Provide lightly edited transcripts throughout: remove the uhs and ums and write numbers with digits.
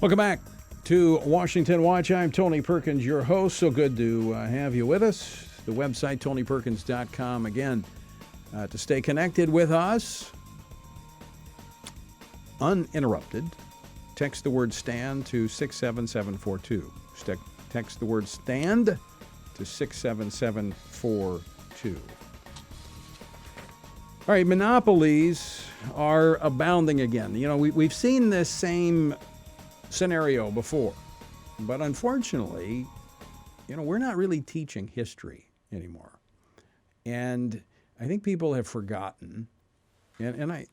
Welcome back to Washington Watch. I'm Tony Perkins, your host. So good to have you with us. The website, tonyperkins.com. Again, to stay connected with us, uninterrupted, text the word STAND to 67742. Text the word STAND to 67742. All right, monopolies are abounding again. You know, we've seen this same scenario before, but unfortunately, you know, we're not really teaching history anymore. And I think people have forgotten, and I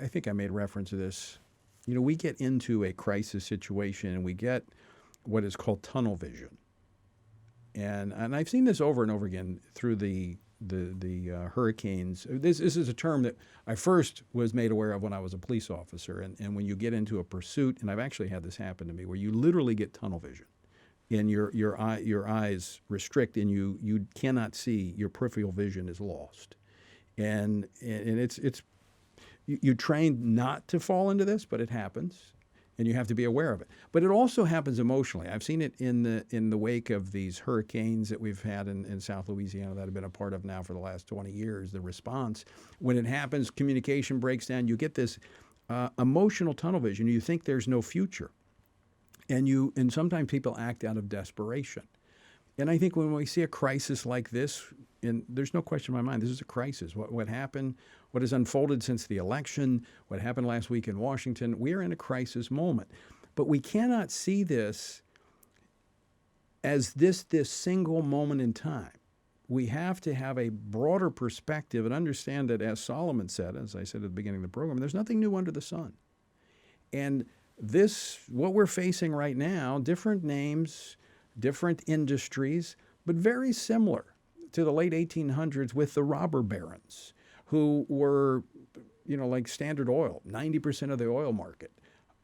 think I made reference to this. You know, we get into a crisis situation and we get what is called tunnel vision. And I've seen this over and over again through the hurricanes. This is a term that I first was made aware of when I was a police officer. And when you get into a pursuit, and I've actually had this happen to me, where you literally get tunnel vision, and your eyes restrict, and you cannot see. Your peripheral vision is lost, and it's you trained not to fall into this, but it happens. And you have to be aware of it. But it also happens emotionally. I've seen it in the wake of these hurricanes that we've had in South Louisiana that I've been a part of now for the last 20 years. The response, when it happens, communication breaks down. You get this emotional tunnel vision. You think there's no future. And sometimes people act out of desperation. And I think when we see a crisis like this, and there's no question in my mind, this is a crisis. What happened, what has unfolded since the election, what happened last week in Washington, we are in a crisis moment. But we cannot see this as this single moment in time. We have to have a broader perspective and understand that, as Solomon said, as I said at the beginning of the program, there's nothing new under the sun. And what we're facing right now, different names, different industries, but very similar to the late 1800s with the robber barons, who were, you know, like Standard Oil, 90% of the oil market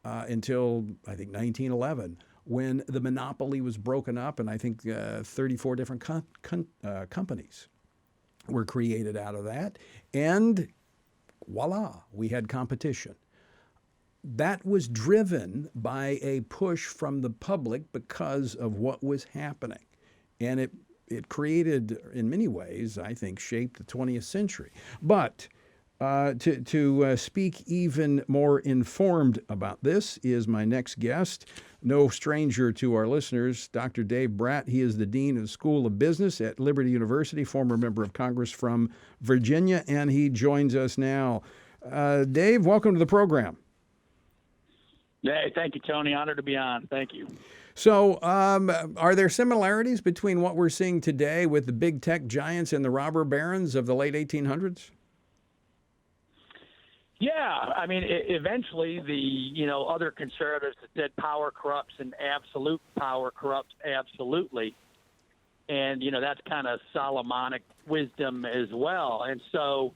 until, I think, 1911, when the monopoly was broken up, and I think 34 different companies were created out of that. And voila, we had competition. That was driven by a push from the public because of what was happening. And it created, in many ways, I think, shaped the 20th century. But to speak even more informed about this is my next guest, no stranger to our listeners, Dr. Dave Brat. He is the Dean of the School of Business at Liberty University, former member of Congress from Virginia, and he joins us now. Dave, welcome to the program. Hey, thank you, Tony. Honored to be on. Thank you. So are there similarities between what we're seeing today with the big tech giants and the robber barons of the late 1800s? Yeah, I mean, eventually the other conservatives that said power corrupts and absolute power corrupts absolutely, and that's kind of Solomonic wisdom as well. And so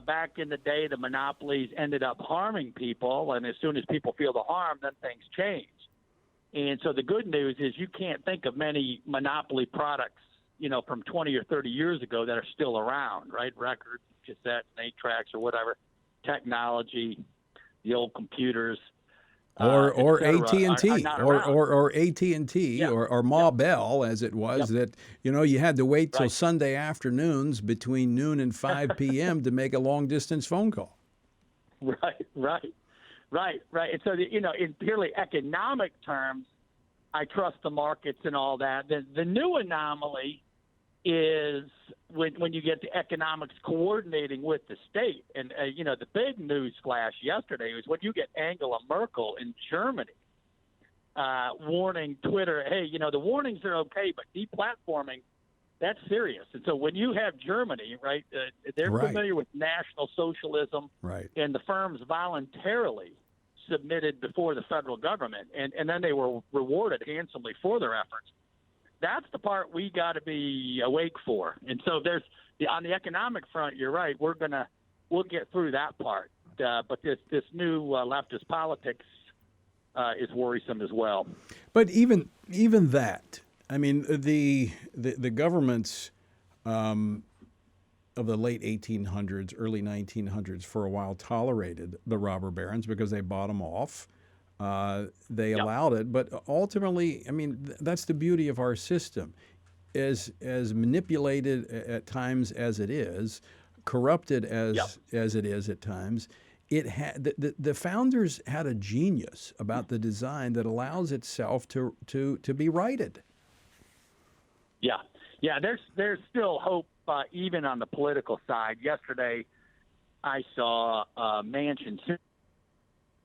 back in the day, the monopolies ended up harming people, and as soon as people feel the harm, then things change. And so the good news is you can't think of many monopoly products, from 20 or 30 years ago that are still around, right? Records, cassettes, 8-tracks, or whatever, technology, the old computers. Or AT&T, or AT&T, yeah. or Ma Bell, as it was, Yep. that, you had to wait till Right. Sunday afternoons between noon and 5 p.m. to make a long-distance phone call. Right. And so, in purely economic terms, I trust the markets and all that. The new anomaly is when you get the economics coordinating with the state. And, the big news flash yesterday was when you get Angela Merkel in Germany warning Twitter, hey, the warnings are okay, but deplatforming, that's serious. And so when you have Germany, right, they're Right. familiar with National Socialism, Right. and the firms voluntarily submitted before the federal government, and then they were rewarded handsomely for their efforts. That's the part we got to be awake for. And so on the economic front, you're right. We'll get through that part. But this new leftist politics is worrisome as well. But even that, I mean, the governments of the late 1800s, early 1900s, for a while tolerated the robber barons because they bought them off. they allowed it. But ultimately, I mean, that's the beauty of our system. As manipulated at times as it is, corrupted as it is at times, the founders had a genius about the design that allows itself to be righted. Yeah. There's still hope, even on the political side. Yesterday, I saw Manchin,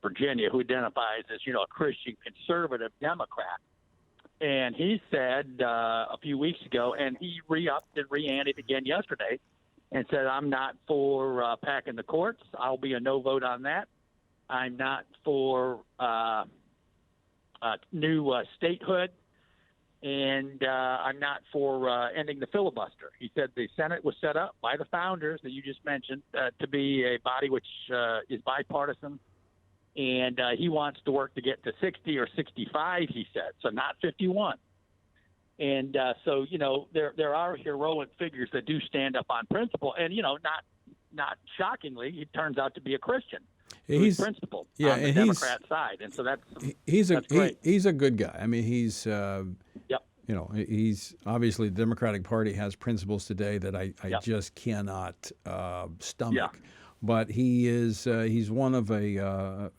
Virginia, who identifies as a Christian conservative Democrat, and he said a few weeks ago, and he re-upped and re-anted again yesterday, and said, "I'm not for packing the courts. I'll be a no vote on that. I'm not for new statehood. And I'm not for ending the filibuster." He said the Senate was set up by the founders that you just mentioned to be a body which is bipartisan. And he wants to work to get to 60 or 65, he said, so not 51. And so, there are heroic figures that do stand up on principle. And, not shockingly, he turns out to be a Christian. He's principled on the Democrat side. And so that's great. He's a good guy. I mean, he's Yep. He's obviously the Democratic Party has principles today that I just cannot stomach. Yeah. But he's one of I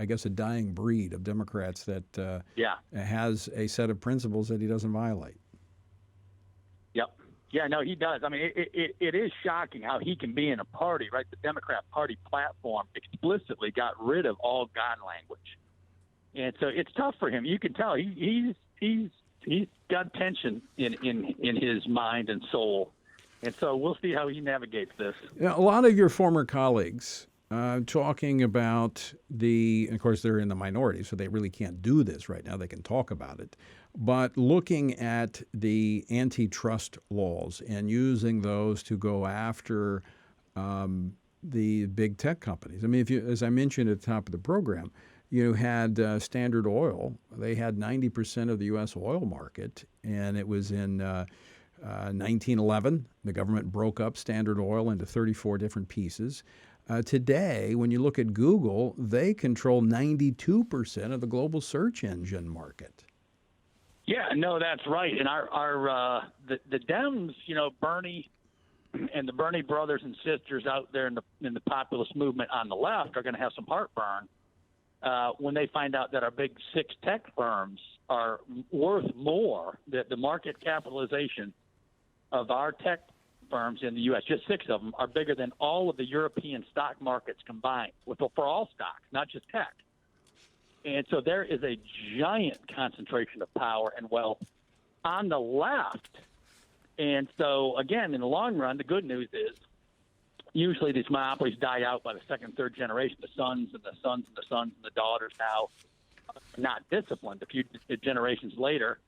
guess a dying breed of Democrats that has a set of principles that he doesn't violate. Yep. Yeah, no, he does. I mean, it is shocking how he can be in a party, right? The Democrat Party platform explicitly got rid of all God language. And so it's tough for him. You can tell he's got tension in his mind and soul. And so we'll see how he navigates this. A lot of your former colleagues talking about of course, they're in the minority, so they really can't do this right now. They can talk about it. But looking at the antitrust laws and using those to go after the big tech companies. I mean, as I mentioned at the top of the program, you had Standard Oil. They had 90% of the U.S. oil market, and it was in 1911. The government broke up Standard Oil into 34 different pieces. Today, when you look at Google, they control 92% of the global search engine market. Yeah, no, that's right. And the Dems, Bernie and the Bernie brothers and sisters out there in the populist movement on the left are going to have some heartburn when they find out that our big six tech firms are worth more, that the market capitalization of our tech firms in the U.S., just six of them, are bigger than all of the European stock markets combined, for all stocks, not just tech. And so there is a giant concentration of power and wealth on the left. And so, again, in the long run, the good news is usually these monopolies die out by the second, third generation. The sons and the sons and the sons and the daughters now not disciplined a few generations later.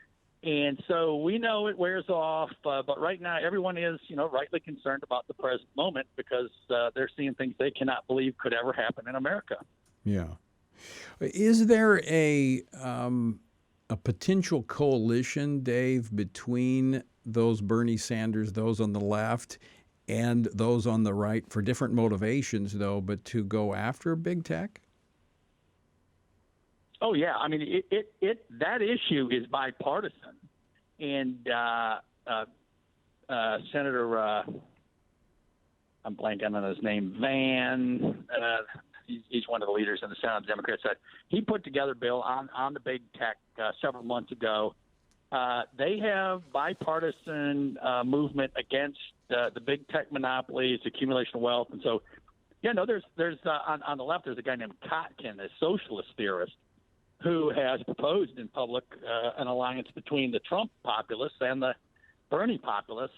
And so we know it wears off, but right now everyone is, rightly concerned about the present moment because they're seeing things they cannot believe could ever happen in America. Yeah. Is there a potential coalition, Dave, between those Bernie Sanders, those on the left, and those on the right for different motivations, though, but to go after big tech? Oh, yeah. I mean, that issue is bipartisan. And Senator, I'm blanking on his name, he's one of the leaders in the Senate, the Democrats, said he put together a bill on the big tech several months ago. They have bipartisan movement against the big tech monopolies, accumulation of wealth. And so, there's on the left, there's a guy named Kotkin, a socialist theorist, who has proposed in public an alliance between the Trump populists and the Bernie populists.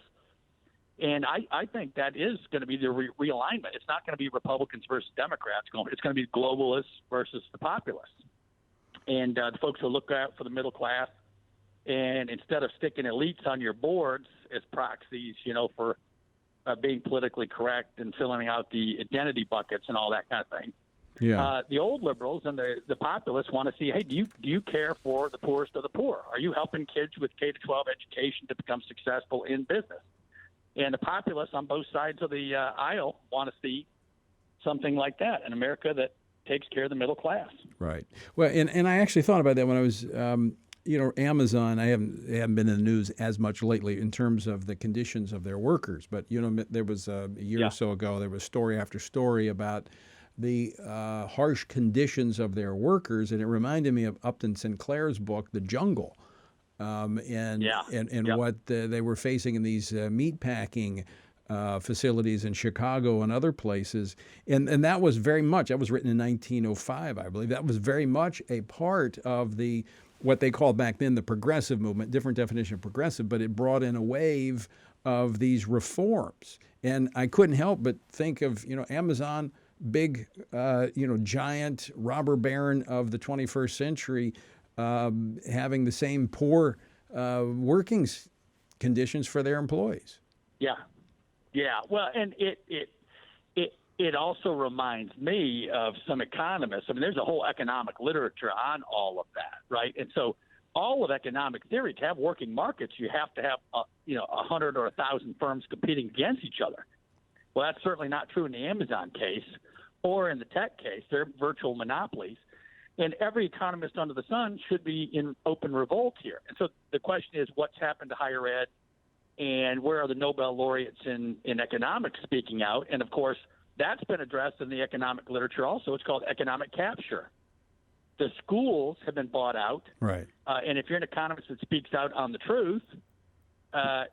And I think that is going to be the realignment. It's not going to be Republicans versus Democrats. It's going to be globalists versus the populists. And the folks who look out for the middle class, and instead of sticking elites on your boards as proxies, for being politically correct and filling out the identity buckets and all that kind of thing. Yeah. The old liberals and the populists want to see, hey, do you care for the poorest of the poor? Are you helping kids with K-12 education to become successful in business? And the populists on both sides of the aisle want to see something like that, an America that takes care of the middle class. Right. Well, and I actually thought about that when I was, Amazon. I haven't been in the news as much lately in terms of the conditions of their workers. But there was a year or so ago, there was story after story about the harsh conditions of their workers, and it reminded me of Upton Sinclair's book, The Jungle, and what they were facing in these meatpacking facilities in Chicago and other places. And that was very much, that was written in 1905, I believe. That was very much a part of what they called back then the progressive movement, different definition of progressive, but it brought in a wave of these reforms. And I couldn't help but think of, Amazon, big, giant robber baron of the 21st century, having the same poor working conditions for their employees. Yeah. Yeah. Well, and it also reminds me of some economists. I mean, there's a whole economic literature on all of that, right? And so all of economic theory, to have working markets, you have to have 100 or 1,000 firms competing against each other. Well, that's certainly not true in the Amazon case or in the tech case. They're virtual monopolies. And every economist under the sun should be in open revolt here. And so the question is, what's happened to higher ed, and where are the Nobel laureates in economics speaking out? And, of course, that's been addressed in the economic literature also. It's called economic capture. The schools have been bought out. Right. And if you're an economist that speaks out on the truth,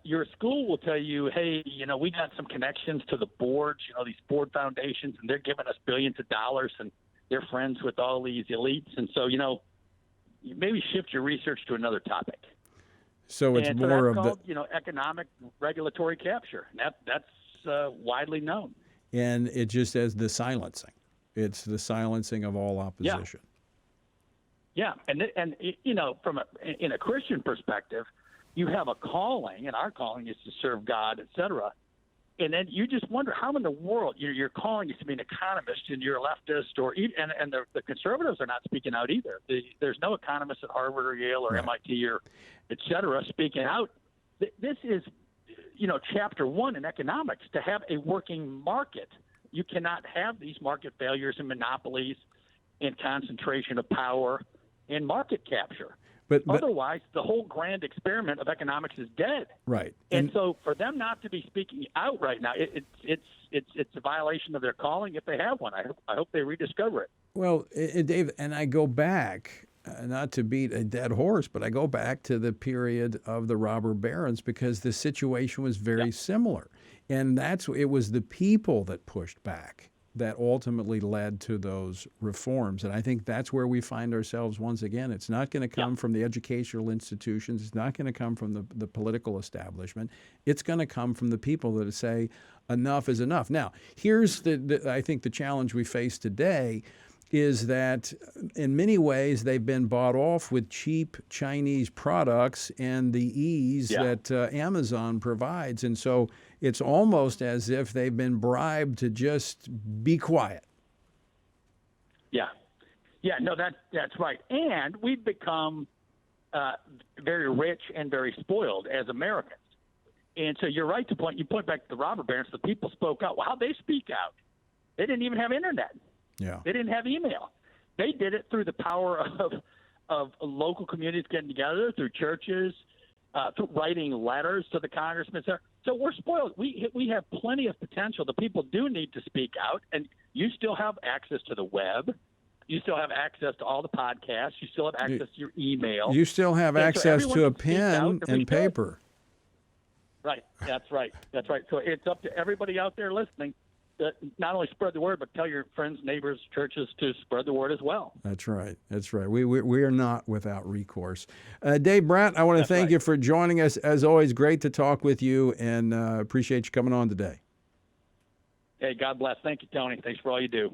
your school will tell you, hey, we got some connections to the boards, these board foundations, and they're giving us billions of dollars, and they're friends with all these elites. And so, you maybe shift your research to another topic. So it's more of called, economic regulatory capture. That's widely known. And it just as the silencing. It's the silencing of all opposition. Yeah. And in a Christian perspective, you have a calling, and our calling is to serve God, et cetera. And then you just wonder how in the world your calling is to be an economist, and you're a leftist, and the conservatives are not speaking out either. There's no economists at Harvard or Yale or MIT or et cetera speaking out. This is, chapter one in economics, to have a working market. You cannot have these market failures and monopolies and concentration of power and market capture. But otherwise, the whole grand experiment of economics is dead. Right. And so, for them not to be speaking out right now, it's a violation of their calling if they have one. I hope they rediscover it. Well, Dave, and I go back, not to beat a dead horse, but I go back to the period of the robber barons because the situation was very similar, and it was the people that pushed back that ultimately led to those reforms. And I think that's where we find ourselves once again. It's not going to come from the educational institutions. It's not going to come from the political establishment. It's going to come from the people that say enough is enough. Now, here's I think the challenge we face today is that in many ways they've been bought off with cheap Chinese products and the ease that Amazon provides. And so it's almost as if they've been bribed to just be quiet. Yeah. Yeah, no, that's right. And we've become very rich and very spoiled as Americans. And so you're right to you point back to the robber barons. The people spoke out. Well, how'd they speak out? They didn't even have internet. Yeah. They didn't have email. They did it through the power of local communities getting together, through churches, through writing letters to the congressmen. So we're spoiled. We have plenty of potential. The people do need to speak out, and you still have access to the web. You still have access to all the podcasts. You still have access to your email. You still have access to a pen and paper. Right. That's right. That's right. So it's up to everybody out there listening. Not only spread the word, but tell your friends, neighbors, churches to spread the word as well. That's right. That's right. We are not without recourse. Dave Brat, I want to thank you for joining us. As always, great to talk with you, and appreciate you coming on today. Hey, God bless. Thank you, Tony. Thanks for all you do.